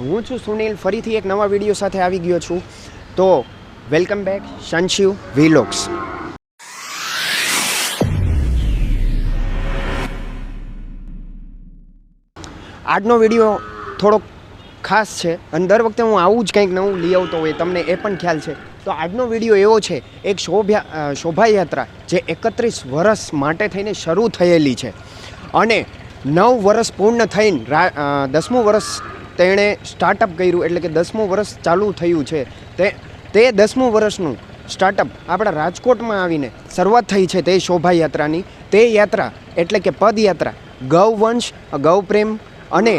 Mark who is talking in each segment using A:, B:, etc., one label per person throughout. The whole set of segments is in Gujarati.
A: હું છું સુનિલ, ફરીથી એક નવા વિડીયો સાથે આવી ગયો છું. તો વેલકમ બેક શનશિવ વ્લોગ્સ. આજનો વિડીયો થોડોક ખાસ છે અને દર વખતે હું આવું જ કંઈક નવું લઈ આવતો હોય, તમને એ પણ ખ્યાલ છે. તો આજનો વિડીયો એવો છે, એક શોભાયાત્રા જે 31 વર્ષ માટે થઈને શરૂ થયેલી છે અને 9 વર્ષ પૂર્ણ થઈને 10મું વર્ષ તેણે સ્ટાર્ટઅપ કર્યું, એટલે કે 10મું વર્ષ ચાલુ થયું છે. તે 10મું વર્ષનું સ્ટાર્ટઅપ આપણા રાજકોટમાં આવીને શરૂઆત થઈ છે તે શોભાયાત્રાની. તે યાત્રા એટલે કે પદયાત્રા ગૌવંશ, ગૌપ્રેમ અને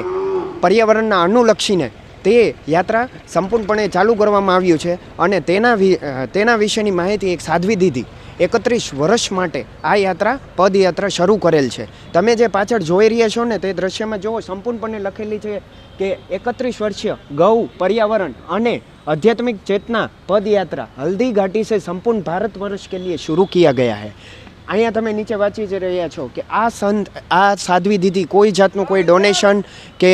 A: પર્યાવરણના અનુલક્ષીને તે યાત્રા સંપૂર્ણપણે ચાલુ કરવામાં આવ્યું છે અને તેના વિશેની માહિતી એક સાધ્વી દીધી 31 વર્ષ માટે આ યાત્રા પદયાત્રા શરૂ કરેલ છે. તમે જે પાછળ જોઈ રહ્યા છો ને તે દ્રશ્યમાં જુઓ, સંપૂર્ણપણે લખેલી છે કે 31 વર્ષીય ગૌ, પર્યાવરણ અને आध्यात्मिक चेतना पद यात्रा हल्दी घाटी से संपूर्ण भारत वर्ष के लिए शुरू किया गया है. अँ तमे नीचे वाँची ज रह्या छो कि आ संत आ साध्वी दीदी कोई जातनु कोई डोनेशन के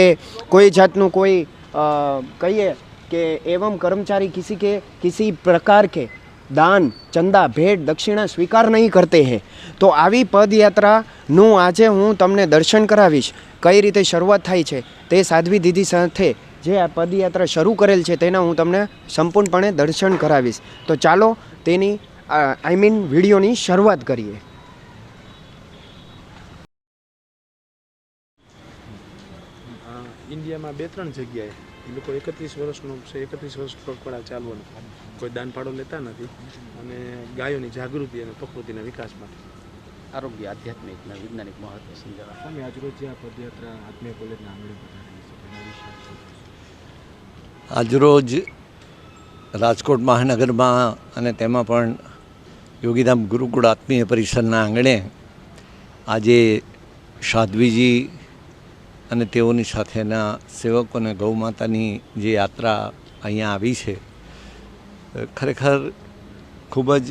A: कोई जातनु कोई कहिए कि एवं कर्मचारी किसी प्रकार के दान, चंदा, भेट, दक्षिणा स्वीकार नहीं करते हैं. तो आवी पदयात्रा नु आजे हूँ तमने दर्शन करावीश. कई रीते शुरुआत थाय छे ते साध्वी दीदी साथे जे आ पदयात्रा शरू करेल छे तेना हूँ तमने संपूर्णपणे दर्शन करावीश. तो चालो तेनी विडियोनी शुरुआत करिए.
B: इंडिया में 2-3 जगह लोग 31 वर्षનો છે, 31 વર્ષ પગપાળા ચાલવાનું, કોઈ દાન ફાળો લેતા નથી અને ગાયોની જાગૃતિ અને પ્રકૃતિના વિકાસ માટે
C: આરોગ્ય, આધ્યાત્મિક અને વૈજ્ઞાનિક મહત્વ સમજાવવા.
B: સ્વામી આજરોજ આ પદયાત્રા આત્મીય કોલેજના આંગણે પધારેલી છે, તેના વિશે
D: આજરોજ રાજકોટ મહાનગરમાં અને તેમાં પણ યોગીધામ ગુરુકુળ આત્મીય પરિષદના આંગણે આજે સાધ્વીજી અને તેઓની સાથેના સેવકોને ગૌ માતાની જે યાત્રા અહીંયા આવી છે, ખરેખર ખૂબ જ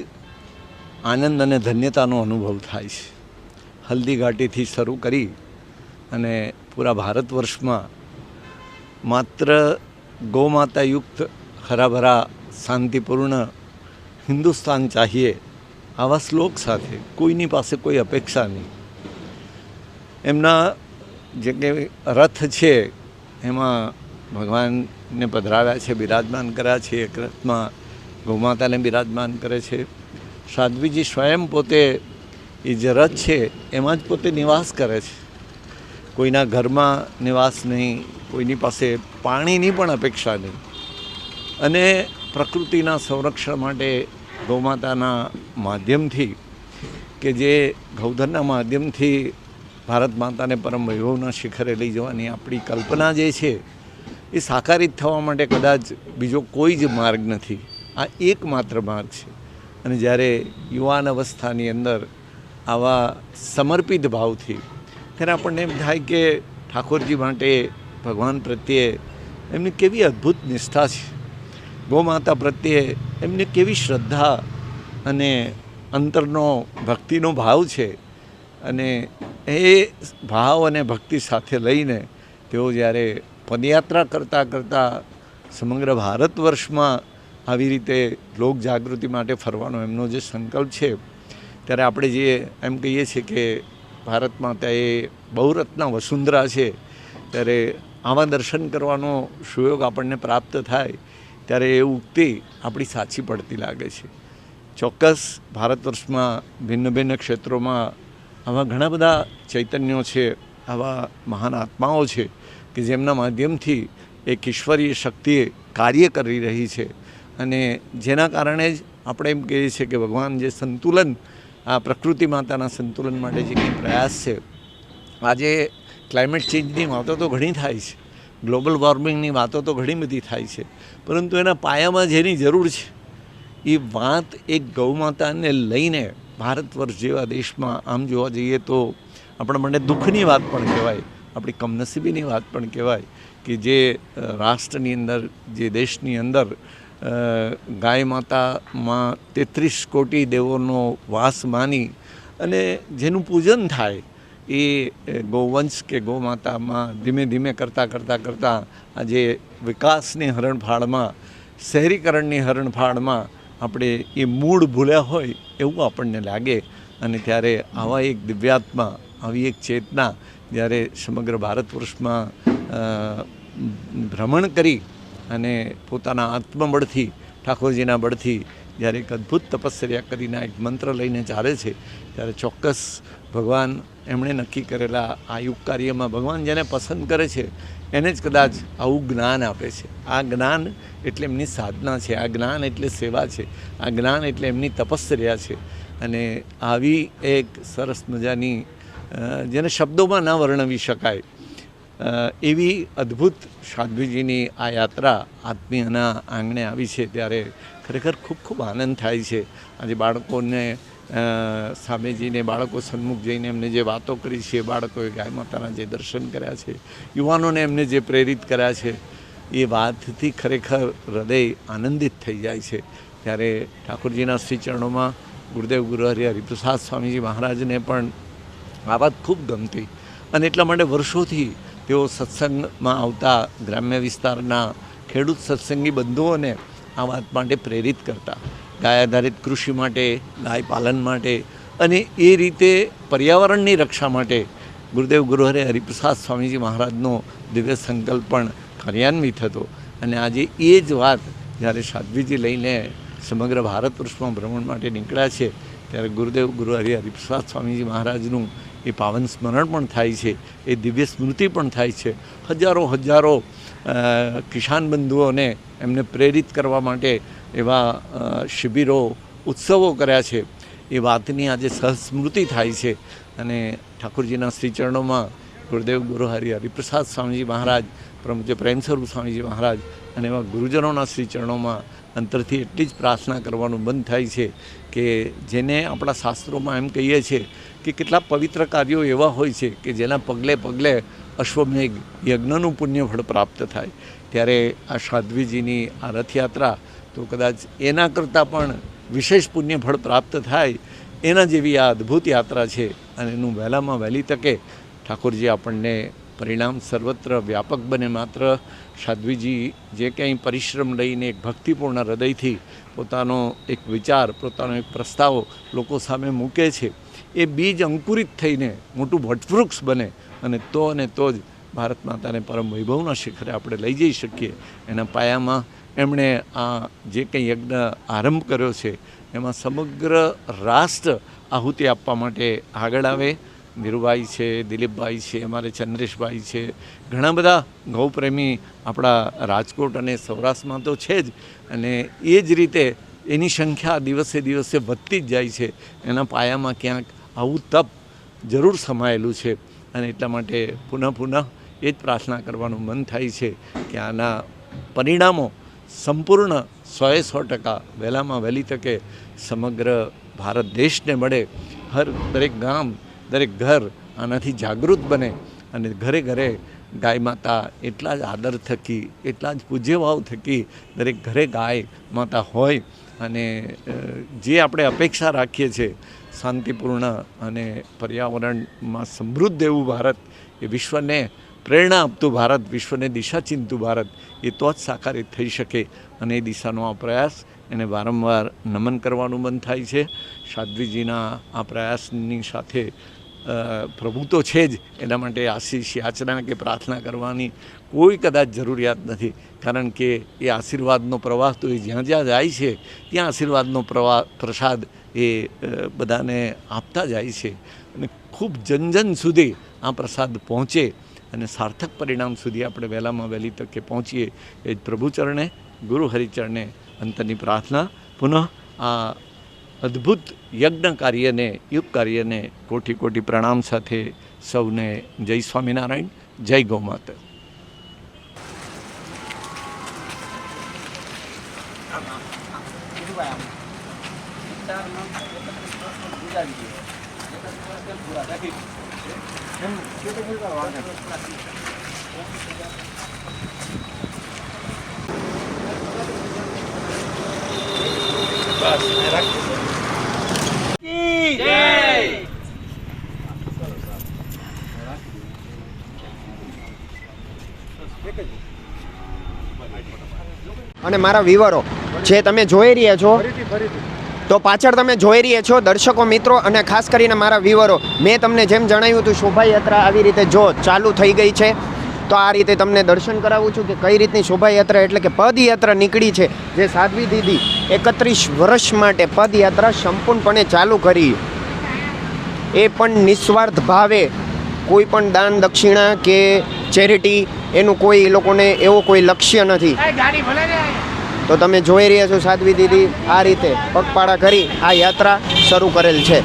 D: આનંદ અને ધન્યતાનો અનુભવ થાય છે. હલ્દી ઘાટીથી શરૂ કરી અને પૂરા ભારત વર્ષમાં માત્ર ગૌમાતાયુક્ત હરાભરા શાંતિપૂર્ણ હિન્દુસ્તાન ચાહીએ આવા શ્લોક સાથે કોઈની પાસે કોઈ અપેક્ષા નહીં. એમના જે કે રથ છે એમાં ભગવાનને પધરાવ્યા છે, બિરાજમાન કર્યા છે. એક રથમાં ગૌમાતાને બિરાજમાન કરે છે. સાધ્વીજી સ્વયં પોતે એ જે રથ છે એમાં જ પોતે નિવાસ કરે છે. કોઈના ઘરમાં નિવાસ નહીં, કોઈની પાસે પાણીની પણ અપેક્ષા નહીં અને પ્રકૃતિના સંરક્ષણ માટે ગૌમાતાના માધ્યમથી કે જે ગૌધનના માધ્યમથી ભારત માતાને પરમ વૈભવના શિખરે લઈ જવાની આપણી કલ્પના જે છે એ સાકારિત થવા માટે કદાચ બીજો કોઈ જ માર્ગ નથી. આ એકમાત્ર માર્ગ છે. અને જ્યારે યુવાન અવસ્થાની અંદર આવા સમર્પિત ભાવથી ત્યારે આપણને એમ થાય કે ઠાકોરજી માટે, ભગવાન પ્રત્યે એમની કેવી અદ્ભુત નિષ્ઠા છે, ગૌમાતા પ્રત્યે એમની કેવી શ્રદ્ધા અને અંતરનો ભક્તિનો ભાવ છે. અને એ ભાવ અને ભક્તિ સાથે લઈને તેઓ જ્યારે પદયાત્રા કરતાં કરતાં સમગ્ર ભારત વર્ષમાં આવી રીતે લોક જાગૃતિ માટે ફરવાનો એમનો જે સંકલ્પ છે, ત્યારે આપણે જે એમ કહીએ છીએ કે ભારત માતા એ બહુરત્ના વસુંધરા છે, ત્યારે આવા દર્શન કરવાનો સુયોગ આપણને પ્રાપ્ત થાય ત્યારે એ ઉક્તિ આપણી સાચી પડતી લાગે છે. ચોક્કસ ભારત વર્ષમાં ભિન્ન ભિન્ન ક્ષેત્રોમાં આવા ઘણા બધા ચૈતન્યો છે, આવા મહાન આત્માઓ છે કે જેમના માધ્યમથી એક ઈશ્વરીય શક્તિ કાર્ય કરી રહી છે અને જેના કારણે જ આપણે એમ કહીએ છીએ કે ભગવાન જે સંતુલન, આ પ્રકૃતિ માતાના સંતુલન માટે જે કંઈ પ્રયાસ છે. આજે ક્લાઇમેટ ચેન્જની વાતો તો ઘણી થાય છે, ગ્લોબલ વોર્મિંગની વાતો તો ઘણી બધી થાય છે, પરંતુ એના પાયામાં જેની જરૂર છે એ વાત એક ગૌમાતાને લઈને ભારત વર્ષ જેવા દેશમાં આમ જોવા જઈએ તો આપણા માટે દુઃખની વાત પણ કહેવાય, આપણી કમનસીબીની વાત પણ કહેવાય કે જે રાષ્ટ્રની અંદર, જે દેશની અંદર ગાય માતામાં 33 કોટી દેવોનો વાસ માની અને જેનું પૂજન થાય એ ગૌવંશ કે ગૌમાતામાં ધીમે ધીમે કરતાં આજે વિકાસની હરણફાળમાં, શહેરીકરણની હરણફાળમાં આપણે એ મૂળ ભૂલ્યા હોય એવું આપણને લાગે. અને ત્યારે આવા એક દિવ્યાત્મા, આવી એક ચેતના જ્યારે સમગ્ર ભારત વર્ષમાં ભ્રમણ કરી અને પોતાના આત્મબળથી, ઠાકોરજીના બળથી જ્યારે એક અદ્ભુત તપશ્ચર્યા કરીને એક મંત્ર લઈને ચાલે છે, ત્યારે ચોક્કસ ભગવાન એમણે નક્કી કરેલા આ યુગ કાર્યમાં ભગવાન જેને પસંદ કરે છે એને જ કદાચ આવું જ્ઞાન આપે છે. આ જ્ઞાન એટલે એમની સાધના છે, આ જ્ઞાન એટલે સેવા છે, આ જ્ઞાન એટલે એમની તપશ્ચર્યા છે. અને આવી એક સરસ મજાની જેને શબ્દોમાં ન વર્ણવી શકાય એવી અદ્ભુત સાધ્વીજીની આ યાત્રા આત્મીયના આંગણે આવી છે, ત્યારે ખરેખર ખૂબ ખૂબ આનંદ થાય છે. આજે બાળકોને સામે જઈને, બાળકો સન્મુખ જઈને એમને જે વાતો કરી છે, બાળકોએ ગાય માતાના જે દર્શન કર્યા છે, યુવાનોને એમને જે પ્રેરિત કર્યા છે, એ વાતથી ખરેખર હૃદય આનંદિત થઈ જાય છે. ત્યારે ઠાકોરજીના શ્રી ચરણોમાં ગુરુદેવ ગુરુહરિ હરિપ્રસાદ સ્વામીજી મહારાજને પણ આ વાત ખૂબ ગમતી અને એટલા માટે વર્ષોથી તેઓ સત્સંગમાં આવતા ગ્રામ્ય વિસ્તારના ખેડૂત સત્સંગી બંધુઓને આ વાત માટે પ્રેરિત કરતા, ગાય આધારિત કૃષિ માટે, ગાય પાલન માટે અને એ રીતે પર્યાવરણની રક્ષા માટે ગુરુદેવ ગુરુહરિ હરિપ્રસાદ સ્વામીજી મહારાજનો દિવ્ય સંકલ્પ પણ કાર્યાન્વિત હતો. અને આજે એ જ વાત જ્યારે સાધ્વીજી લઈને સમગ્ર ભારત વર્ષમાં ભ્રમણ માટે નીકળ્યા છે, ત્યારે ગુરુદેવ ગુરુહરિ હરિપ્રસાદ સ્વામીજી મહારાજનું એ પાવન સ્મરણ પણ થાય છે, એ દિવ્ય સ્મૃતિ પણ થાય છે. હજારો કિસાન બંધુઓને એમને પ્રેરિત કરવા માટે એવા શિબિરો, ઉત્સવો કર્યા છે, એ વાતની આજે સહસ્મૃતિ થાય છે. અને ઠાકોરજીના શ્રી ચરણોમાં ગુરુદેવ ગુરુહરિ હરિપ્રસાદ સ્વામીજી મહારાજ, પરમ પૂજ્ય પ્રેમ સ્વરૂપ સ્વામીજી મહારાજ અને એવા ગુરુજનોના શ્રી ચરણોમાં અંતરથી એટલી જ પ્રાર્થના કરવાનું બંધ થાય છે કે જેને આપણા શાસ્ત્રોમાં એમ કહીએ છીએ કે કેટલા પવિત્ર કાર્યો એવા હોય છે કે જેના પગલે પગલે અશ્વમેઘ યજ્ઞનું પુણ્યફળ પ્રાપ્ત થાય. ત્યારે આ સાધ્વીજીની આ રથયાત્રા તો કદાચ એના કરતાં પણ વિશેષ પુણ્યફળ પ્રાપ્ત થાય એના જેવી આ અદ્ભુત યાત્રા છે. અને એનું વહેલામાં વહેલી તકે ઠાકોરજી આપણને પરિણામ સર્વત્ર વ્યાપક બને. માત્ર સાધ્વીજી જે કંઈ પરિશ્રમ લઈને એક ભક્તિપૂર્ણ હૃદયથી પોતાનો એક વિચાર, પોતાનો એક પ્રસ્તાવ લોકો સામે મૂકે છે, એ બીજ અંકુરિત થઈને મોટું વટવૃક્ષ બને અને તો જ ભારત માતાને પરમ વૈભવના શિખરે આપણે લઈ જઈ શકીએ. એના પાયામાં એમણે આ જે કંઈ યજ્ઞ આરંભ કર્યો છે એમાં સમગ્ર રાષ્ટ્ર આહુતિ આપવા માટે આગળ આવે. ધીરુભાઈ છે, દિલીપભાઈ છે, અમારે ચંદ્રેશભાઈ છે, ઘણા બધા ગૌપ્રેમી આપણા રાજકોટ અને સૌરાષ્ટ્રમાં તો છે જ. અને એ જ રીતે એની સંખ્યા દિવસે દિવસે વધતી જ જાય છે. એના પાયામાં ક્યાંક આવું તપ જરૂર સમાયેલું છે. અને એટલા માટે પુનઃ એ જ પ્રાર્થના કરવાનું મન થાય છે કે આના પરિણામો સંપૂર્ણ 100% વહેલામાં વહેલી તકે સમગ્ર ભારત દેશને મળે. દરેક ગામ, દરેક ઘર આનાથી જાગૃત બને અને ઘરે ઘરે ગાય માતા એટલા જ આદર થકી, એટલા જ પૂજ્યભાવ થકી દરેક ઘરે ગાય માતા હોય. અને જે આપણે અપેક્ષા રાખીએ છીએ શાંતિપૂર્ણ અને પર્યાવરણમાં સમૃદ્ધ એવું ભારત, એ વિશ્વને પ્રેરણા આપતું ભારત, વિશ્વને દિશા ચિંતું ભારત, એ તો જ સાકારિત થઈ શકે. અને એ દિશાનો આ પ્રયાસ એને વારંવાર નમન કરવાનું મન થાય છે. સાધ્વીજીના આ પ્રયાસની સાથે પ્રભુ તો છે જ, એના માટે આશીષ યાચના કે પ્રાર્થના કરવાની કોઈ કદાચ જરૂરિયાત નથી. કારણ કે એ આશીર્વાદનો પ્રવાહ તો એ જ્યાં જ્યાં જાય છે ત્યાં આશીર્વાદનો પ્રસાદ એ બધાને આપતા જાય છે. અને ખૂબ જન સુધી આ પ્રસાદ પહોંચે અને સાર્થક પરિણામ સુધી આપણે વહેલામાં વહેલી તકે પહોંચીએ, એ જ પ્રભુ ચરણે, ગુરુ હરિચરણે અંતરની પ્રાર્થના. પુનઃ આ અદ્ભુત યજ્ઞ કાર્યને, યુગ કાર્યને કોટી કોટી પ્રણામ સાથે સૌને જય સ્વામિનારાયણ, જય ગૌ માતા.
A: અને મારા વિવરો જે તમે જોઈ રહ્યા છો, તો પાછળ તમે જોઈ રહ્યા છો દર્શકો મિત્રો અને ખાસ કરીને મારા વિવરો, મેં તમને જેમ જણાવ્યું હતું શોભાયાત્રા આવી રીતે જો ચાલુ થઈ ગઈ છે. તો આ રીતે તમને દર્શન કરાવું છું કે કઈ રીતની શોભાયાત્રા એટલે કે પદયાત્રા નીકળી છે. જે સાધ્વી દીદી 31 વર્ષ માટે પદયાત્રા સંપૂર્ણપણે ચાલુ કરી, એ પણ નિસ્વાર્થ ભાવે, કોઈ પણ દાન દક્ષિણા કે ચેરિટી એનું કોઈ એ લોકોને એવો કોઈ લક્ષ્ય નથી. તો તમે જોઈ રહ્યા છો સાધ્વી દીદી આ રીતે પગપાળા કરી આ યાત્રા શરૂ કરેલ છે.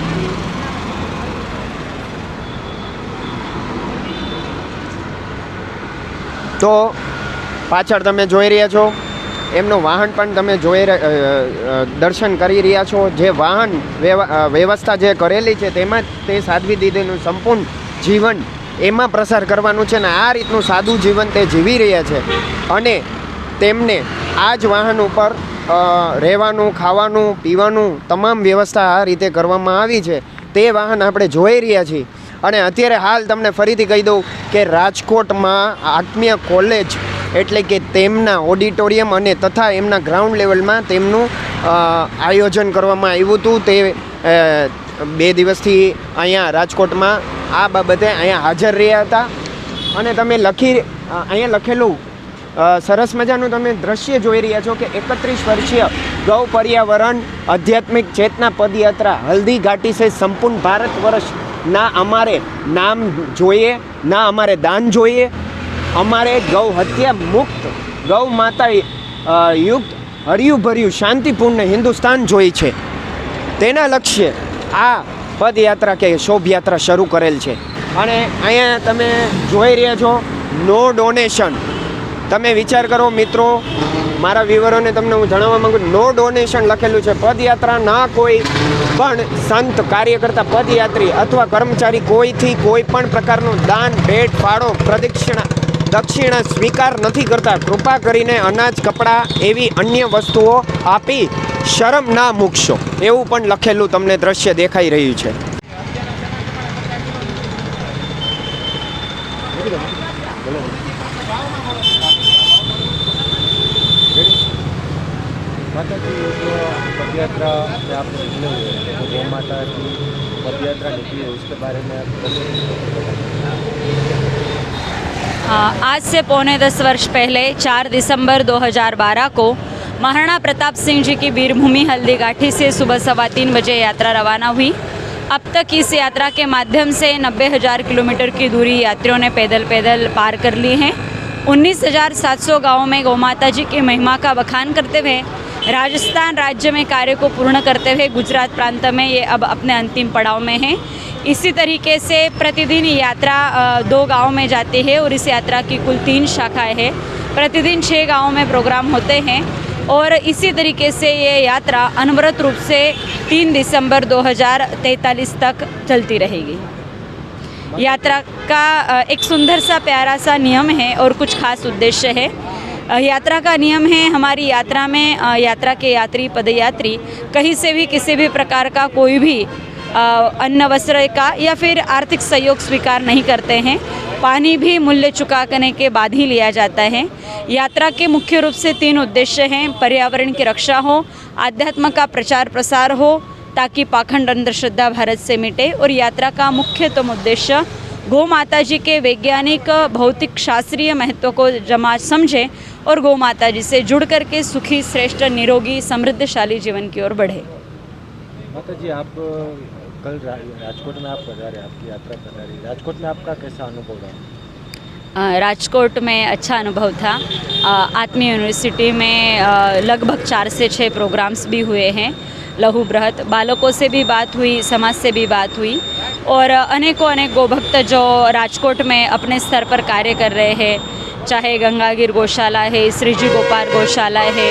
A: તો પાછળ તમે જોઈ રહ્યા છો એમનું વાહન પણ તમે દર્શન કરી રહ્યા છો. જે વાહન વ્યવસ્થા જે કરેલી છે તેમાં તે સાધ્વી દીદીનું સંપૂર્ણ જીવન એમાં પ્રસાર કરવાનું છે ને આ રીતનું સાદું જીવન તે જીવી રહ્યા છે. અને તેમને આ જ વાહન ઉપર રહેવાનું, ખાવાનું, પીવાનું તમામ વ્યવસ્થા આ રીતે કરવામાં આવી છે. તે વાહન આપણે જોઈ રહ્યા છીએ. અને અત્યારે હાલ તમને ફરીથી કહી દઉં કે રાજકોટમાં આત્મીય કોલેજ એટલે કે તેમના ઓડિટોરિયમ અને તથા એમના ગ્રાઉન્ડ લેવલમાં તેમનું આયોજન કરવામાં આવ્યું હતું. તે 2 દિવસથી અહીંયા રાજકોટમાં આ બાબતે અહીંયા હાજર રહ્યા હતા. અને તમે અહીંયા લખેલું સરસ મજાનું તમે દ્રશ્ય જોઈ રહ્યા છો કે 31 વર્ષીય ગૌ પર્યાવરણ આધ્યાત્મિક ચેતના પદયાત્રા હલ્દી ઘાટી સે સંપૂર્ણ ભારત વર્ષ. ના અમારે નામ જોઈએ, ના અમારે દાન જોઈએ, અમારે ગૌ હત્યા મુક્ત, ગૌ માતા યુક્ત, હર્યું ભર્યું શાંતિપૂર્ણ હિન્દુસ્તાન જોઈ છે. તેના લક્ષ્ય આ પદયાત્રા કે શોભાયાત્રા શરૂ કરેલ છે. અને અહીંયા તમે જોઈ રહ્યા છો નો ડોનેશન. તમે વિચાર કરો મિત્રો, મારા વિવરોને તમને હું જણાવવા માંગુ છું, નો ડોનેશન લખેલું છે. પદયાત્રા ના કોઈ પણ સંત, કાર્યકર્તા, પદયાત્રી અથવા કર્મચારી કોઈથી કોઈ પણ પ્રકારનું દાન, ભેટ, ફાળો, દક્ષિણા સ્વીકાર નથી કરતા. કૃપા કરીને અનાજ, કપડાં એવી અન્ય વસ્તુઓ આપી શરમ ના મૂકશો, એવું પણ લખેલું તમને દ્રશ્ય દેખાઈ રહ્યું છે.
E: माता जी ये जो पदयात्रा से आप निकले हुए हैं, तो गौ माता की पदयात्रा निकली है, उसके बारे में आप
F: आज से 9.25 वर्ष पहले 4 दिसंबर 2012 को महाराणा प्रताप सिंह जी की वीरभूमि हल्दी घाटी से सुबह 3:15 बजे यात्रा रवाना हुई। अब तक इस यात्रा के माध्यम से 90,000 किलोमीटर की दूरी यात्रियों ने पैदल पार कर ली है। 19,700 गाँवों में गौ माता जी की महिमा का बखान करते हुए राजस्थान राज्य में कार्य को पूर्ण करते हुए गुजरात प्रांत में ये अब अपने अंतिम पड़ाव में है। इसी तरीके से प्रतिदिन यात्रा 2 गाँव में जाती है और इस यात्रा की कुल 3 शाखाएं हैं। प्रतिदिन 6 गाँवों में प्रोग्राम होते हैं और इसी तरीके से ये यात्रा अनवरत रूप से 3 दिसंबर 2043 तक चलती रहेगी। यात्रा का एक सुंदर सा प्यारा सा नियम है और कुछ खास उद्देश्य है। यात्रा का नियम है, हमारी यात्रा में यात्रा के यात्री, पदयात्री कहीं से भी किसी भी प्रकार का कोई भी अन्न वस्त्र का या फिर आर्थिक सहयोग स्वीकार नहीं करते हैं। पानी भी मूल्य चुका करने के बाद ही लिया जाता है। यात्रा के मुख्य रूप से 3 उद्देश्य हैं। पर्यावरण की रक्षा हो, आध्यात्म का प्रचार प्रसार हो ताकि पाखंड अंधश्रद्धा भारत से मिटे, और यात्रा का मुख्यतम उद्देश्य गौ माता जी के वैज्ञानिक, भौतिक, शास्त्रीय महत्व को समाज समझे और गौ माता जी से जुड़ करके सुखी, श्रेष्ठ, निरोगी, समृद्धशाली जीवन की ओर बढ़े।
E: माता जी, आप कल राजकोट में आप पधारे, आपकी यात्रा पधारी, राजकोट में आपका कैसा अनुभव रहा?
F: राजकोट में अच्छा अनुभव था। आत्मीय यूनिवर्सिटी में लगभग 4 से 6 प्रोग्राम्स भी हुए हैं। लघु बृहत बालकों से भी बात हुई, समाज से भी बात हुई, और अनेकों गोभक्त जो राजकोट में अपने स्तर पर कार्य कर रहे हैं, चाहे गंगागिर गौशाला है, श्रीजी गोपाल गौशाला है,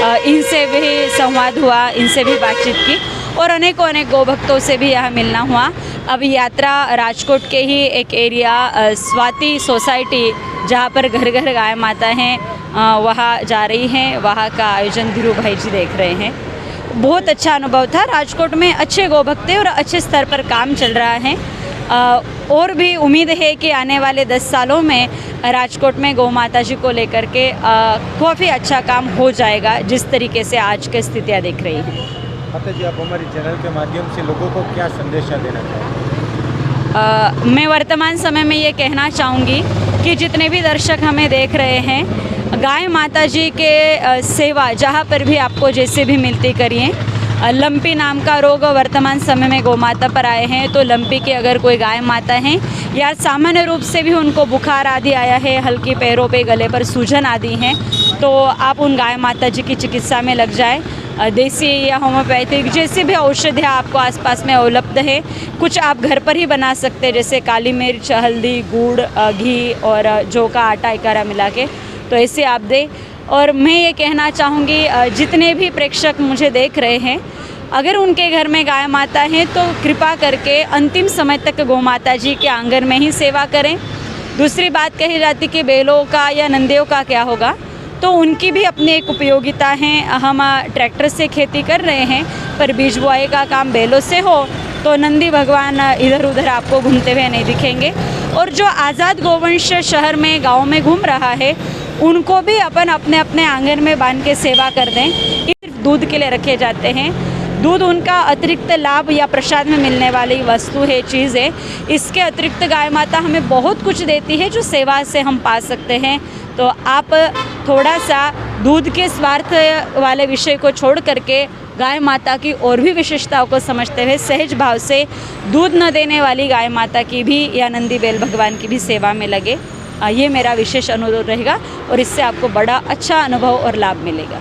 F: इनसे भी संवाद हुआ, इनसे भी बातचीत की और अनेकों अनेक गौभक्तों से भी यहाँ मिलना हुआ। अब यात्रा राजकोट के ही एक एरिया स्वाति सोसाइटी जहाँ पर घर घर गाय माता हैं वहाँ जा रही हैं। वहाँ का आयोजन धीरू भाई जी देख रहे हैं। बहुत अच्छा अनुभव था। राजकोट में अच्छे गौभक्त और अच्छे स्तर पर काम चल रहा है और भी उम्मीद है कि आने वाले 10 सालों में राजकोट में गौ माता जी को लेकर के काफ़ी अच्छा काम हो जाएगा, जिस तरीके से आज की स्थितियाँ दिख रही हैं।
E: माता जी, आप हमारे चैनल के माध्यम से लोगों को क्या संदेशा देना चाहेंगे?
F: मैं वर्तमान समय में ये कहना चाहूँगी कि जितने भी दर्शक हमें देख रहे हैं, गाय माता जी के सेवा जहाँ पर भी आपको जैसे भी मिलती करिए। लंपी नाम का रोग वर्तमान समय में गौ माता पर आए हैं, तो लंपी के अगर कोई गाय माता हैं या सामान्य रूप से भी उनको बुखार आदि आया है, हल्की पैरों पे गले पर सूजन आदि हैं, तो आप उन गाय माता जी की चिकित्सा में लग जाए। देसी या होम्योपैथिक जैसे भी औषधियाँ आपको आसपास में उपलब्ध है, कुछ आप घर पर ही बना सकते हैं, जैसे काली मिर्च, हल्दी, गुड़, घी और जौ का आटा इकारा मिला के, तो ऐसे आप दें। और मैं ये कहना चाहूँगी जितने भी प्रेक्षक मुझे देख रहे हैं, अगर उनके घर में गाय माता है तो कृपा करके अंतिम समय तक गौ माता जी के आंगन में ही सेवा करें। दूसरी बात कही जाती कि बैलों का या नंदियों का क्या होगा, तो उनकी भी अपनी एक उपयोगिता है। हम ट्रैक्टर से खेती कर रहे हैं, पर बीज बुआई का काम बैलों से हो तो नंदी भगवान इधर उधर आपको घूमते हुए नहीं दिखेंगे। और जो आज़ाद गोवंश शहर में गाँव में घूम रहा है, उनको भी अपन अपने अपने आंगन में बांध के सेवा कर दें। सिर्फ दूध के लिए रखे जाते हैं। दूध उनका अतिरिक्त लाभ या प्रसाद में मिलने वाली वस्तु है, चीज़ है। इसके अतिरिक्त गाय माता हमें बहुत कुछ देती है जो सेवा से हम पा सकते हैं। तो आप थोड़ा सा दूध के स्वार्थ वाले विषय को छोड़ करके गाय माता की और भी विशेषताओं को समझते हुए सहज भाव से दूध न देने वाली गाय माता की भी या नंदी बैल भगवान की भी सेवा में लगे। ये मेरा विशेष अनुरोध रहेगा और इससे आपको बड़ा अच्छा अनुभव और लाभ मिलेगा।